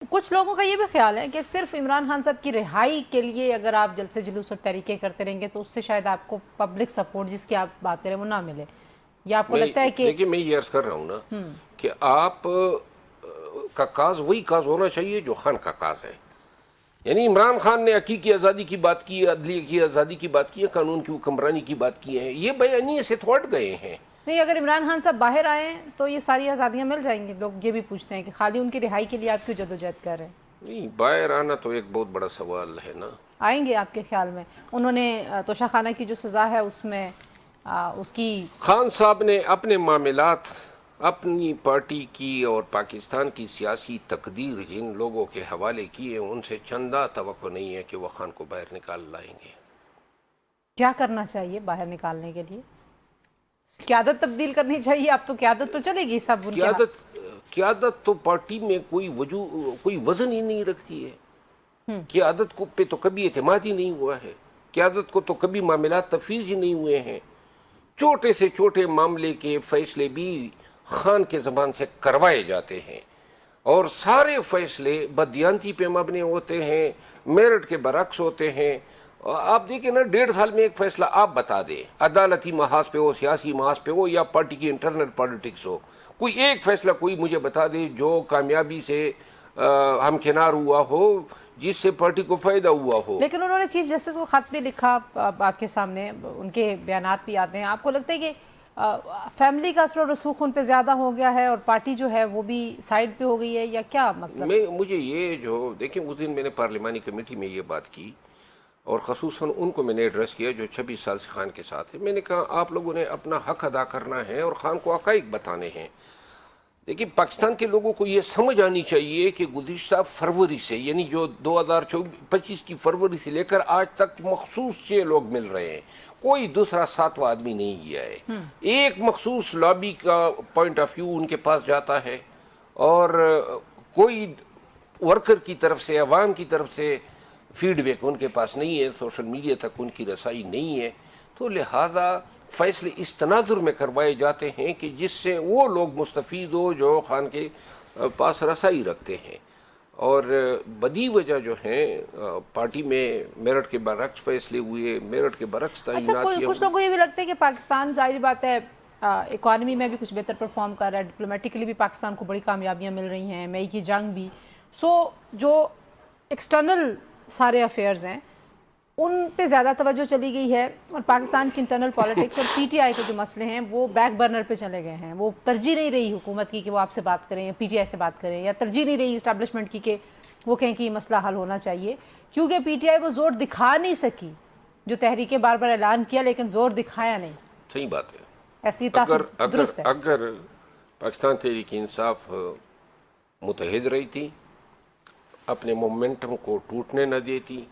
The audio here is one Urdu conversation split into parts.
کچھ لوگوں کا یہ بھی خیال ہے کہ صرف عمران خان صاحب کی رہائی کے لیے اگر آپ جلسے جلوس اور تحریکیں کرتے رہیں گے تو اس سے شاید آپ کو پبلک سپورٹ جس کی آپ بات کریں وہ نہ ملے، یا آپ کو میں لگتا ہے کہ دیکھیے میں یہ عرض کر رہا ہوں نا کہ آپ کا کاز وہی کاز ہونا چاہیے جو خان کا کاز ہے. یعنی عمران خان نے حقیقی آزادی کی بات کی ہے، عدلیہ کی آزادی کی بات کی ہے، قانون کی حکمرانی کی بات کی ہے، یہ بیانیے سے تھوڑ گئے ہیں. نہیں، اگر عمران خان صاحب باہر آئیں تو یہ ساری آزادیاں مل جائیں گی. لوگ یہ بھی پوچھتے ہیں کہ خالی ان کی رہائی کے لیے آپ کیوں جدوجہد کر رہے ہیں؟ نہیں، باہر آنا تو ایک بہت بڑا سوال ہے نا. آئیں گے آپ کے خیال میں؟ انہوں نے توشہ خانہ کی جو سزا ہے اس میں اس کی خان صاحب نے اپنے معاملات اپنی پارٹی کی اور پاکستان کی سیاسی تقدیر جن لوگوں کے حوالے کیے ان سے چندہ توقع نہیں ہے کہ وہ خان کو باہر نکال لائیں گے. کیا کرنا چاہیے باہر نکالنے کے لیے؟ قیادت تبدیل کرنی چاہیے. اب تو قیادت تو چلے گی سب ان کے ہاتھ. قیادت تو پارٹی میں کوئی وزن ہی نہیں رکھتی ہے. قیادت کو پہ تو کبھی اعتماد ہی نہیں ہوا ہے. قیادت کو تو کبھی معاملات تفویض ہی نہیں ہوئے ہیں. چھوٹے سے چھوٹے معاملے کے فیصلے بھی خان کے زبان سے کروائے جاتے ہیں اور سارے فیصلے بدیانتی پہ مبنی ہوتے ہیں، میرٹ کے برعکس ہوتے ہیں. آپ دیکھیں نا، 1.5 سال میں ایک فیصلہ آپ بتا دیں، عدالتی محاذ پہ ہو، سیاسی محاذ پہ ہو یا پارٹی کی انٹرنل پالیٹکس ہو، کوئی ایک فیصلہ کوئی مجھے بتا دے جو کامیابی سے ہمکنار ہوا ہو، جس سے پارٹی کو فائدہ ہوا ہو. لیکن انہوں نے چیف جسٹس کو خط بھی لکھا آپ کے سامنے، ان کے بیانات بھی آتے ہیں. آپ کو لگتا ہے کہ فیملی کا اثر و رسوخ ان پہ زیادہ ہو گیا ہے اور پارٹی جو ہے وہ بھی سائیڈ پہ ہو گئی ہے، یا کیا مطلب؟ مجھے یہ جو دیکھیں، اس دن میں نے پارلیمانی کمیٹی میں یہ بات کی اور خصوصاً ان کو میں نے ایڈریس کیا جو 26 سال سے خان کے ساتھ ہے. میں نے کہا آپ لوگوں نے اپنا حق ادا کرنا ہے اور خان کو حقائق بتانے ہیں. دیکھیں، پاکستان کے لوگوں کو یہ سمجھ آنی چاہیے کہ گزشتہ فروری سے، یعنی جو 2025 کی فروری سے لے کر آج تک مخصوص 6 لوگ مل رہے ہیں. کوئی دوسرا 7واں آدمی نہیں گیا ہے. ایک مخصوص لابی کا پوائنٹ آف ویو ان کے پاس جاتا ہے اور کوئی ورکر کی طرف سے، عوام کی طرف سے فیڈ بیک ان کے پاس نہیں ہے، سوشل میڈیا تک ان کی رسائی نہیں ہے. تو لہذا فیصلے اس تناظر میں کروائے جاتے ہیں کہ جس سے وہ لوگ مستفید ہو جو خان کے پاس رسائی رکھتے ہیں. اور بدی وجہ جو ہیں پارٹی میں میرٹ کے برعکس فیصلے ہوئے، میرٹ کے برعکس اچھا، تعینات کچھ لوگوں کو یہ بھی لگتا ہے کہ پاکستان ظاہر بات ہے اکانومی میں بھی کچھ بہتر پرفارم کر رہا ہے، ڈپلومیٹکلی بھی پاکستان کو بڑی کامیابیاں مل رہی ہیں، مئی کی جنگ بھی. جو ایکسٹرنل سارے افیئرز ہیں ان پہ زیادہ توجہ چلی گئی ہے اور پاکستان کی انٹرنل پالیٹکس اور پی ٹی آئی کے جو مسئلے ہیں وہ بیک برنر پہ چلے گئے ہیں. وہ ترجیح نہیں رہی حکومت کی کہ وہ آپ سے بات کریں یا پی ٹی آئی سے بات کریں، یا ترجیح نہیں رہی اسٹیبلشمنٹ کی کہ وہ کہیں کہ یہ مسئلہ حل ہونا چاہیے، کیونکہ پی ٹی آئی وہ زور دکھا نہیں سکی جو تحریکیں بار بار اعلان کیا لیکن زور دکھایا نہیں. صحیح بات ہے. ایسی تاثر درست ہے. اگر پاکستان تحریک انصاف متحد رہی تھی، اپنے مومنٹم کو ٹوٹنے نہ دیتی،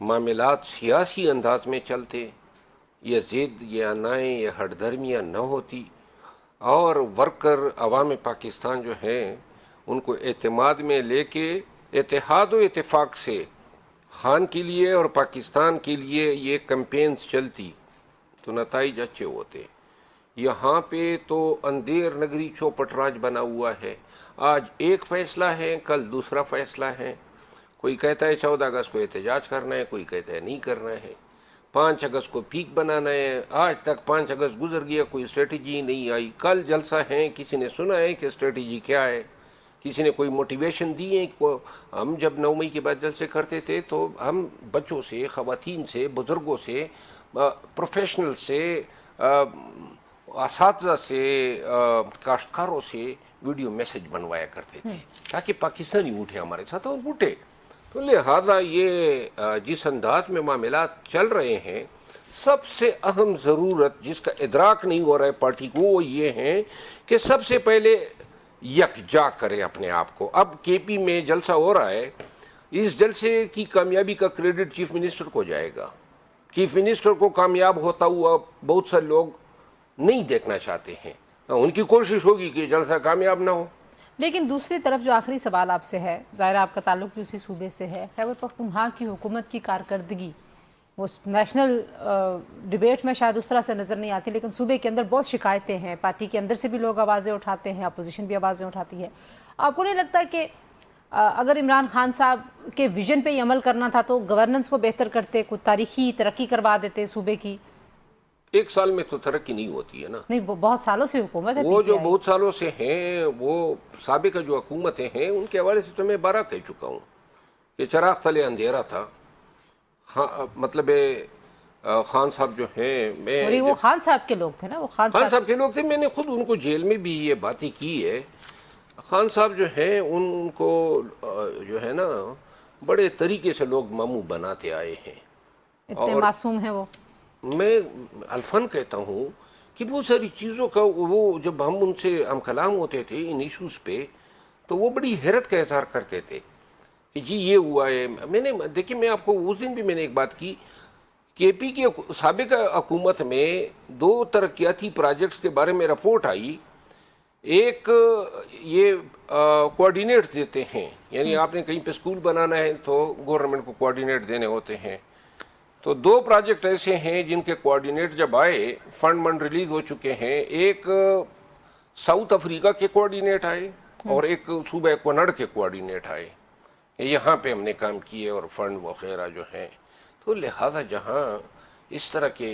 معاملات سیاسی انداز میں چلتے، یہ ضد، یہ انائیں، یہ ہٹ دھرمیاں نہ ہوتی، اور ورکر عوام پاکستان جو ہیں ان کو اعتماد میں لے کے اتحاد و اتفاق سے خان کے لیے اور پاکستان کے لیے یہ کمپینز چلتی تو نتائج اچھے ہوتے. یہاں پہ تو اندھیر نگری چوپٹ راج بنا ہوا ہے. آج ایک فیصلہ ہے، کل دوسرا فیصلہ ہے. کوئی کہتا ہے 14 اگست کو احتجاج کرنا ہے، کوئی کہتا ہے نہیں کرنا ہے. 5 اگست کو پیک بنانا ہے. آج تک 5 اگست گزر گیا، کوئی اسٹریٹجی نہیں آئی. کل جلسہ ہے، کسی نے سنا ہے کہ اسٹریٹجی کیا ہے؟ کسی نے کوئی موٹیویشن دی ہے؟ ہم جب 9 مئی کے بعد جلسے کرتے تھے تو ہم بچوں سے، خواتین سے، بزرگوں سے، پروفیشنل سے، اساتذہ سے، کاشتکاروں سے ویڈیو میسج بنوایا کرتے تھے تاکہ پاکستانی اٹھے ہمارے ساتھ اور اٹھے. تو لہٰذا یہ جس انداز میں معاملات چل رہے ہیں، سب سے اہم ضرورت جس کا ادراک نہیں ہو رہا ہے پارٹی کو وہ یہ ہے کہ سب سے پہلے یکجا کرے اپنے آپ کو. اب کے پی میں جلسہ ہو رہا ہے، اس جلسے کی کامیابی کا کریڈٹ چیف منسٹر کو جائے گا. چیف منسٹر کو کامیاب ہوتا ہوا بہت سے لوگ نہیں دیکھنا چاہتے ہیں. ان کی کوشش ہوگی کہ جلسہ کامیاب نہ ہو. لیکن دوسری طرف جو آخری سوال آپ سے ہے، ظاہر آپ کا تعلق بھی اسی صوبے سے ہے، خیبر پختونخوا کی حکومت کی کارکردگی وہ نیشنل ڈیبیٹ میں شاید اس طرح سے نظر نہیں آتی، لیکن صوبے کے اندر بہت شکایتیں ہیں، پارٹی کے اندر سے بھی لوگ آوازیں اٹھاتے ہیں، اپوزیشن بھی آوازیں اٹھاتی ہے. آپ کو نہیں لگتا کہ اگر عمران خان صاحب کے ویژن پہ ہی عمل کرنا تھا تو گورننس کو بہتر کرتے، کوئی تاریخی ترقی کروا دیتے صوبے کی. ایک سال میں تو ترقی نہیں ہوتی ہے نا. نہیں، وہ بہت سالوں سے حکومت ہے. وہ جو بہت سالوں سے ہیں، وہ سابقہ جو حکومتیں ہیں ان کے حوالے سے تو میں بارہ کہہ چکا ہوں کہ چراغ تلے اندھیرا تھا. مطلب خان صاحب جو ہیں، میں وہ خان صاحب کے لوگ تھے نا، وہ خان صاحب کے لوگ تھے. میں نے خود ان کو جیل میں بھی یہ باتیں کی ہے. خان صاحب جو ہیں ان کو جو ہے نا بڑے طریقے سے لوگ ماموں بناتے آئے ہیں. اتنے معصوم ہیں وہ. میں الفن کہتا ہوں کہ بہت ساری چیزوں کا وہ جب ہم ان سے ہم کلام ہوتے تھے ان ایشوز پہ تو وہ بڑی حیرت کا اظہار کرتے تھے کہ جی یہ ہوا ہے. میں نے دیکھیں، میں آپ کو اس دن بھی میں نے ایک بات کی کہ پی کی سابقہ حکومت میں 2 ترقیاتی پروجیکٹس کے بارے میں رپورٹ آئی. ایک یہ کوآرڈینیٹ دیتے ہیں، یعنی آپ نے کہیں پہ اسکول بنانا ہے تو گورنمنٹ کو کوآرڈینیٹ دینے ہوتے ہیں. تو 2 پروجیکٹ ایسے ہیں جن کے کوآرڈینیٹ جب آئے، فنڈ ریلیز ہو چکے ہیں. ایک ساؤتھ افریقہ کے کوآرڈینیٹ آئے اور ایک صوبہ کنڑ کے کوآرڈینیٹ آئے. یہاں پہ ہم نے کام کیے اور فنڈ وغیرہ جو ہیں. تو لہٰذا جہاں اس طرح کے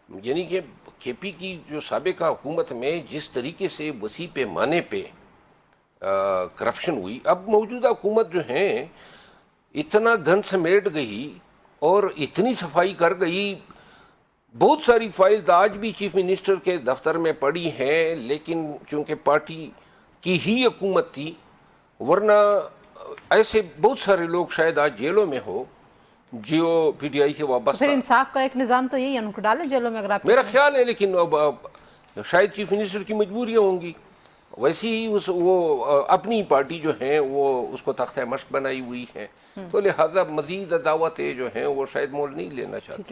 یعنی کہ کے پی کی جو سابقہ حکومت میں جس طریقے سے وسیع پیمانے پہ کرپشن ہوئی، اب موجودہ حکومت جو ہیں اتنا گن سمیٹ گئی اور اتنی صفائی کر گئی. بہت ساری فائلز آج بھی چیف منسٹر کے دفتر میں پڑی ہیں، لیکن چونکہ پارٹی کی ہی حکومت تھی، ورنہ ایسے بہت سارے لوگ شاید آج جیلوں میں ہو جو پی ٹی آئی سے وابستہ. پھر انصاف کا ایک نظام تو یہی ہے، ان کو ڈالیں جیلوں میں اگر آپ. میرا خیال ہے، لیکن اب شاید چیف منسٹر کی مجبوریاں ہوں گی. ویسی ہی وہ اپنی پارٹی جو ہیں وہ اس کو تختہ مشق بنائی ہوئی ہیں، تو لہٰذا مزید دعوتیں جو ہیں وہ شاید مول نہیں لینا چاہتے.